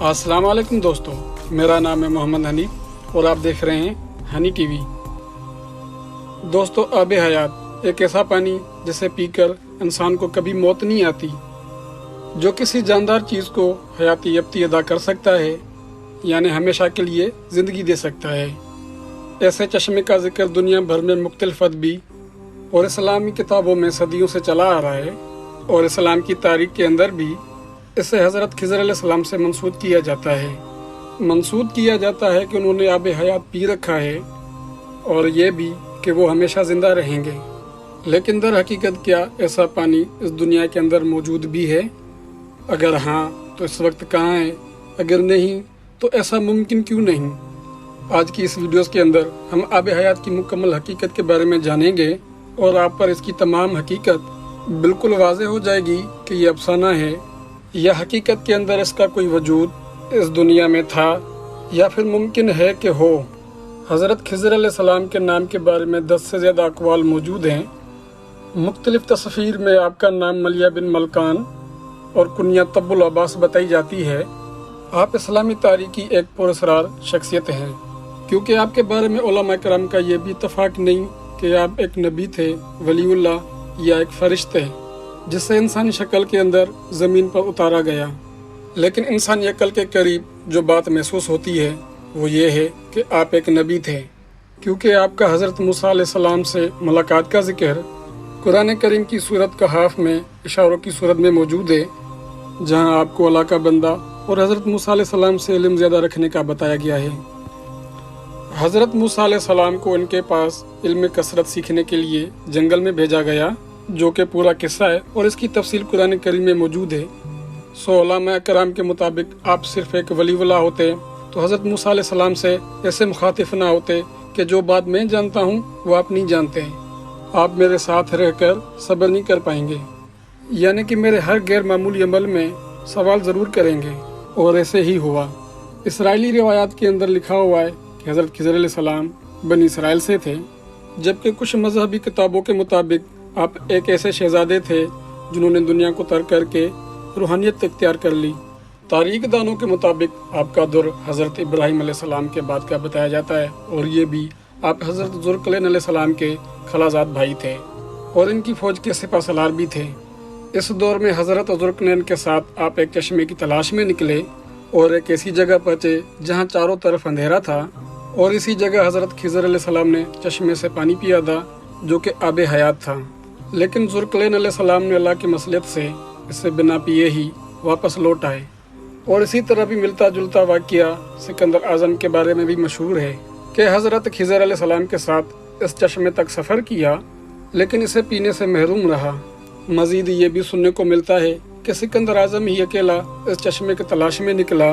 अस्सलाम वालेकुम दोस्तों, मेरा नाम है मोहम्मद हनीफ और आप देख रहे हैं हनी टीवी। दोस्तों, आब हयात एक ऐसा पानी जिसे पीकर इंसान को कभी मौत नहीं आती, जो किसी जानदार चीज़ को हयाती यफ्ती अदा कर सकता है, यानी हमेशा के लिए ज़िंदगी दे सकता है। ऐसे चश्मे का जिक्र दुनिया भर में मुख्तलिफ अदबी और इस्लामी किताबों में सदियों से चला आ रहा है, और इस्लाम की तारीख के अंदर भी इसे हज़रत खिज़र अलैहिस्सलाम से मंसूब किया जाता है। मंसूब किया जाता है कि उन्होंने आब हयात पी रखा है, और ये भी कि वो हमेशा ज़िंदा रहेंगे। लेकिन दर हकीकत क्या ऐसा पानी इस दुनिया के अंदर मौजूद भी है? अगर हाँ तो इस वक्त कहाँ है? अगर नहीं तो ऐसा मुमकिन क्यों नहीं? आज की इस वीडियोस के अंदर हम आब हयात की मुकम्मल हकीकत के बारे में जानेंगे, और आप पर इसकी तमाम हकीकत बिल्कुल वाज़ेह हो जाएगी कि ये अफसाना है या हकीकत के अंदर इसका कोई वजूद इस दुनिया में था, या फिर मुमकिन है कि हो। हज़रत खिज़र अलैहिस्सलाम के नाम के बारे में 10 से ज़्यादा अक़वाल मौजूद हैं। मुख्तलिफ़ तस्वीर में आपका नाम मलिया बिन मलकान और कुनिया तब्बुल अब्बास बताई जाती है। आप इस्लामी तारीख़ की एक पुरअसरार शख्सियत हैं, क्योंकि आपके बारे में उलमा किराम का ये भी इत्तफ़ाक़ नहीं कि आप एक नबी थे, वलीउल्लाह या एक फ़रिश्ते जिससे इंसानी शक्ल के अंदर ज़मीन पर उतारा गया। लेकिन इंसानी अक्ल के करीब जो बात महसूस होती है वो ये है कि आप एक नबी थे, क्योंकि आपका हज़रत मूसा अलैहिस्सलाम से मुलाकात का जिक्र कुरान करीम की सूरत कहाफ़ में इशारों की सूरत में मौजूद है, जहाँ आपको अल्लाह का बंदा और हज़रत मूसा अलैहिस्सलाम से इल्म ज़्यादा रखने का बताया गया है। हज़रत मूसा अलैहिस्सलाम को इनके पास इल्म कसरत सीखने के लिए जंगल में भेजा गया, जो कि पूरा किस्सा है और इसकी तफसील कुरान करीम में मौजूद है। उलमा कराम के मुताबिक आप सिर्फ एक वलीउल्लाह होते तो हज़रत मूसा अलैहिस्सलाम से ऐसे मुखातिफ ना होते कि जो बात मैं जानता हूँ वो आप नहीं जानते। आप मेरे साथ रहकर सब्र नहीं कर पाएंगे, यानी कि मेरे हर गैर मामूली अमल में सवाल ज़रूर करेंगे। और ऐसे ही हुआ। इसराइली रिवायात के अंदर लिखा हुआ है कि हज़रत खिज़र अलैहिस्सलाम बनी इसराइल से थे, जबकि कुछ मजहबी किताबों के मुताबिक आप एक ऐसे शहजादे थे जिन्होंने दुनिया को तर्क करके रूहानियत इख्तियार कर ली। तारीख दानों के मुताबिक आपका दौर हज़रत इब्राहीम अलैहिस्सलाम के बाद का बताया जाता है, और ये भी आप हज़रत ज़ुल्करनैन अलैहिस्सलाम के खलाजात भाई थे और इनकी फ़ौज के सिपा सलार भी थे। इस दौर में हज़रत ज़ुल्करनैन के साथ आप एक चश्मे की तलाश में निकले और एक ऐसी जगह पहुँचे जहाँ चारों तरफ अंधेरा था, और इसी जगह हज़रत खिज़र अलैहिस्सलाम ने चश्मे से पानी पिया था, जो कि आब हयात था। लेकिन ज़ुल्करनैन अलैहिस्सलाम ने अल्लाह की मसलियत से इसे बिना पिए ही वापस लौट आए। और इसी तरह भी मिलता जुलता वाक़या सिकंदर आज़म के बारे में भी मशहूर है कि हज़रत खिज़र अलैहिस्सलाम के साथ इस चश्मे तक सफ़र किया, लेकिन इसे पीने से महरूम रहा। मज़ीद ये भी सुनने को मिलता है कि सिकंदर आज़म ही अकेला इस चश्मे की तलाश में निकला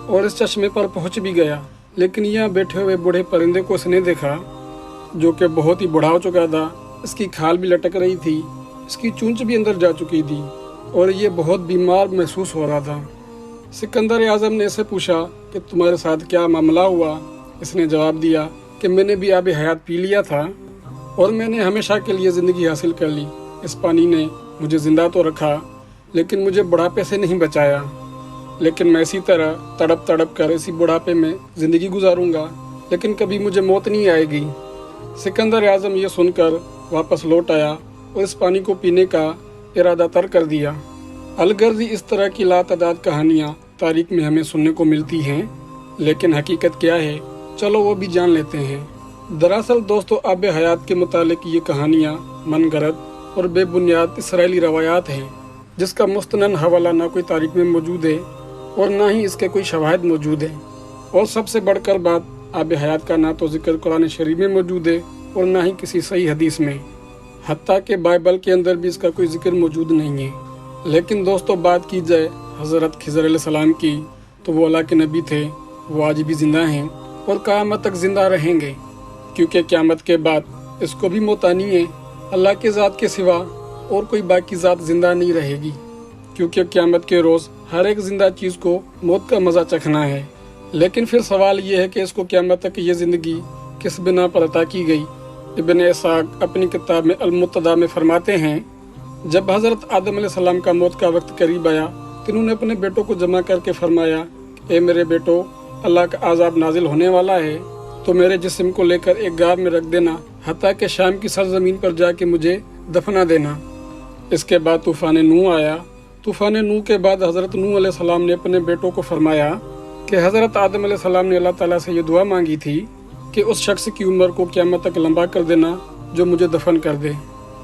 और इस चश्मे पर पहुँच भी गया। लेकिन यहाँ बैठे हुए बूढ़े परिंदे को इसने देखा, जो कि बहुत ही बूढ़ा हो चुका था। इसकी खाल भी लटक रही थी, इसकी चूंच भी अंदर जा चुकी थी, और ये बहुत बीमार महसूस हो रहा था। सिकंदर आज़म ने इसे पूछा कि तुम्हारे साथ क्या मामला हुआ? इसने जवाब दिया कि मैंने भी आब हयात पी लिया था और मैंने हमेशा के लिए ज़िंदगी हासिल कर ली। इस पानी ने मुझे ज़िंदा तो रखा, लेकिन मुझे बुढ़ापे से नहीं बचाया। लेकिन मैं इसी तरह तड़प तड़प कर इसी बुढ़ापे में ज़िंदगी गुजारूंगा, लेकिन कभी मुझे मौत नहीं आएगी। सिकंदर आज़म ये सुनकर वापस लौट आया और इस पानी को पीने का इरादा तर कर दिया। अलगर्जी इस तरह की लातादाद कहानियाँ तारीख में हमें सुनने को मिलती हैं, लेकिन हकीकत क्या है चलो वो भी जान लेते हैं। दरअसल दोस्तों, आब हयात के मुतालिक ये कहानियाँ मनगढ़ंत और बेबुनियाद इसराइली रवायात हैं, जिसका मुस्तनद हवाला ना कोई तारीख में मौजूद है और ना ही इसके कोई शवाहिद मौजूद है। और सबसे बढ़कर बात, आब हयात का ना तो जिक्र कुरान शरीफ में मौजूद है और ना ही किसी सही हदीस में, हत्ता के बाइबल के अंदर भी इसका कोई जिक्र मौजूद नहीं है। लेकिन दोस्तों, बात की जाए हज़रत खिज़र अलैहिस्सलाम की, तो वो अल्लाह के नबी थे, वो आज भी ज़िंदा हैं और क़यामत तक ज़िंदा रहेंगे, क्योंकि क़यामत के बाद इसको भी मौत आनी है। अल्लाह के ज़ात के सिवा और कोई बाकी ज़ात ज़िंदा नहीं रहेगी, क्योंकि क़यामत के रोज़ हर एक ज़िंदा चीज़ को मौत का मज़ा चखना है। लेकिन फिर सवाल ये है कि इसको क़यामत तक ये ज़िंदगी किस बिना पर अता की गई? इब्न इसाक अपनी किताब में अल-मुत्तदा में फरमाते हैं, जब हज़रत आदम अलैहिस्सलाम का मौत का वक्त करीब आया तो इन्होंने अपने बेटों को जमा करके फरमाया, ए मेरे बेटो, अल्लाह का आज़ाब नाजिल होने वाला है, तो मेरे जिस्म को लेकर एक गार में रख देना, हत्ता कि शाम की सरजमीन पर जाके मुझे दफना देना। इसके बाद तूफ़ान नूह आया। तूफ़ान नूह के बाद हज़रत नूह अलैहिस्सलाम ने अपने बेटों को फरमाया कि हज़रत आदम अलैहिस्सलाम ने अल्लाह ताला से ये दुआ मांगी थी कि उस शख्स की उम्र को क़यामत तक लंबा कर देना जो मुझे दफन कर दे।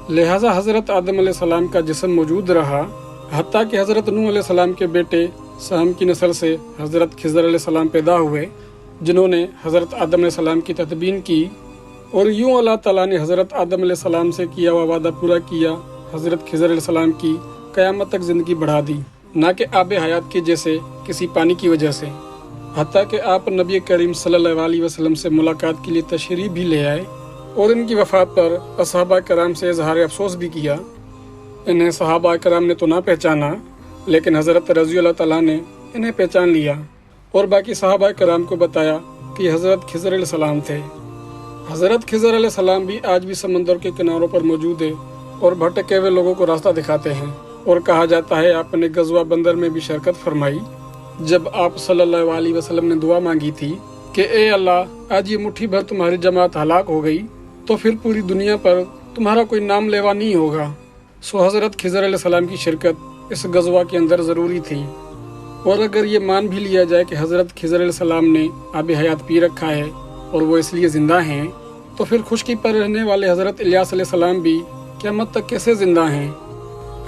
लिहाजा हज़रत आदम अलैहिस्सलाम का जिस्म मौजूद रहा, हत्ता कि हज़रत नूह अलैहिस्सलाम के बेटे साम की नस्ल से हज़रत खिज़र अलैहिस्सलाम पैदा हुए, जिन्होंने हज़रत आदम अलैहिस्सलाम की तदबीन की। और यूँ अल्लाह ताला ने हज़रत आदम अलैहिस्सलाम से किया हुआ वादा पूरा किया। हज़रत खिज़र अलैहिस्सलाम की क़यामत तक ज़िंदगी बढ़ा दी, ना कि आब हयात की जैसे किसी पानी की वजह से। हत्ता कि आप नबी करीम सल्लल्लाहु अलैहि वसल्लम से मुलाकात के लिए तशरीफ़ भी ले आए और इनकी वफ़ात पर असहाबा कराम से इज़हार अफसोस भी किया। इन्हें सहाबा कराम ने तो ना पहचाना, लेकिन हज़रत रज़ी अल्लाह ताला ने इन्हें पहचान लिया और बाकी सहाबा कराम को बताया कि हज़रत खिज़र अलैहिस्सलाम थे। हज़रत खिज़र अलैहिस्सलाम भी आज भी समंदर के किनारों पर मौजूद है और भटके हुए लोगों को रास्ता दिखाते हैं। और कहा जाता है आपने गज़वा बंदर में भी शिरकत फरमाई, जब आप सल्लल्लाहु अलैहि वसल्लम ने दुआ मांगी थी कि ए अल्लाह, आज ये मुट्ठी भर तुम्हारी जमात हलाक हो गई तो फिर पूरी दुनिया पर तुम्हारा कोई नाम लेवा नहीं होगा। सो हज़रत खिज़र अलैहिस्सलाम की शिरकत इस गज़वा के अंदर ज़रूरी थी। और अगर ये मान भी लिया जाए कि हज़रत खिज़र अलैहिस्सलाम ने आब हयात पी रखा है और वो इसलिए ज़िंदा हैं, तो फिर खुशकी पर रहने वाले हज़रत इलियास अलैहिस्सलाम भी क़यामत तक कैसे ज़िंदा हैं।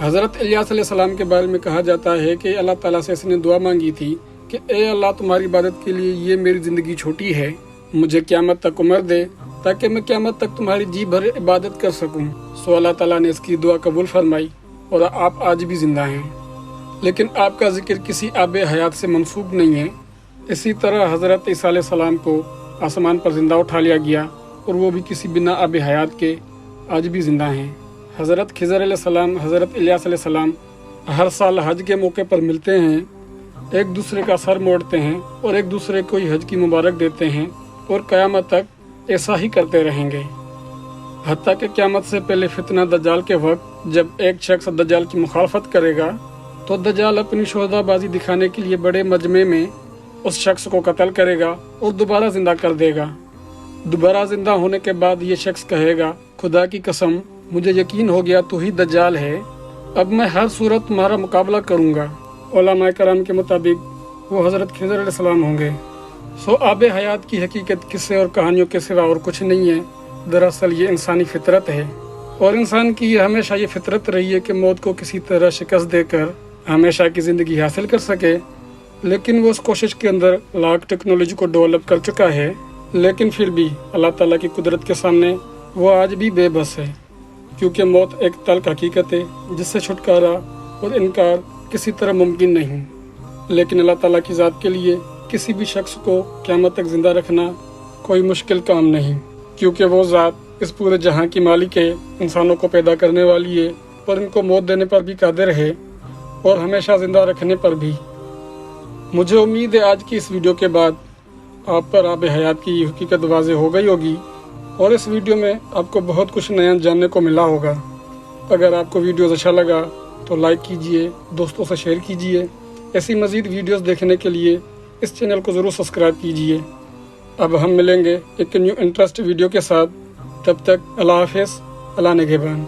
हज़रत इलियास अलैहिस्सलाम के बारे में कहा जाता है कि अल्लाह ताला से इसने दुआ मांगी थी कि ए अल्लाह, तुम्हारी इबादत के लिए ये मेरी ज़िंदगी छोटी है, मुझे क़यामत तक उम्र दे ताकि मैं क़यामत तक तुम्हारी जी भर इबादत कर सकूं। सो अल्लाह ताला ने इसकी दुआ कबूल फरमाई और आप आज भी ज़िंदा हैं। लेकिन आपका जिक्र किसी आब हयात से मनसूब नहीं है। इसी तरह हज़रत ईसा अलैहिस्सलाम को आसमान पर ज़िंदा उठा लिया गया और वो भी किसी बिना आब हयात के आज भी ज़िंदा हैं। हज़रत खिज़र अलैहिस्सलाम, हज़रत इलियास अलैहिस्सलाम हर साल हज के मौके पर मिलते हैं, एक दूसरे का सर मोड़ते हैं और एक दूसरे को हज की मुबारक देते हैं और क़यामत तक ऐसा ही करते रहेंगे। हत्ता कि क़यामत से पहले फितना दज्जाल के वक्त जब एक शख्स दज्जाल की मुखालफत करेगा तो दज्जाल अपनी शोहदाबाजी दिखाने के लिए बड़े मजमे में उस शख्स को कत्ल करेगा और दोबारा ज़िंदा कर देगा। दोबारा ज़िंदा होने के बाद ये शख्स कहेगा, खुदा की कसम, मुझे यकीन हो गया तू ही दज्जाल है, अब मैं हर सूरत तुम्हारा मुकाबला करूँगा। उलमा कराम के मुताबिक वो हज़रत खिज़र अलैहिस्सलाम होंगे। सो आब हयात की हकीकत किस्से और कहानियों के सिवा और कुछ नहीं है। दरअसल ये इंसानी फितरत है और इंसान की ये हमेशा ये फितरत रही है कि मौत को किसी तरह शिकस्त देकर हमेशा की ज़िंदगी हासिल कर सके। लेकिन वो उस कोशिश के अंदर लाख टेक्नोलॉजी को डेवलप कर चुका है, लेकिन फिर भी अल्लाह ताला की कुदरत के सामने वो आज भी बेबस है, क्योंकि मौत एक तल्ख हकीकत है जिससे छुटकारा और इनकार किसी तरह मुमकिन नहीं। लेकिन अल्लाह ताला की ज़ात के लिए किसी भी शख्स को क़यामत तक ज़िंदा रखना कोई मुश्किल काम नहीं, क्योंकि वो ज़ात इस पूरे जहां की मालिक है, इंसानों को पैदा करने वाली है और इनको मौत देने पर भी कादिर है और हमेशा ज़िंदा रखने पर भी। मुझे उम्मीद है आज की इस वीडियो के बाद आप पर आब हयात की हकीकत वाज़ेह हो गई होगी और इस वीडियो में आपको बहुत कुछ नया जानने को मिला होगा। अगर आपको वीडियोस अच्छा लगा तो लाइक कीजिए, दोस्तों से शेयर कीजिए। ऐसी मज़ीद वीडियोस देखने के लिए इस चैनल को ज़रूर सब्सक्राइब कीजिए। अब हम मिलेंगे एक न्यू इंटरेस्ट वीडियो के साथ। तब तक अल्लाह हाफ़िज़, अल्लाह निगहबान।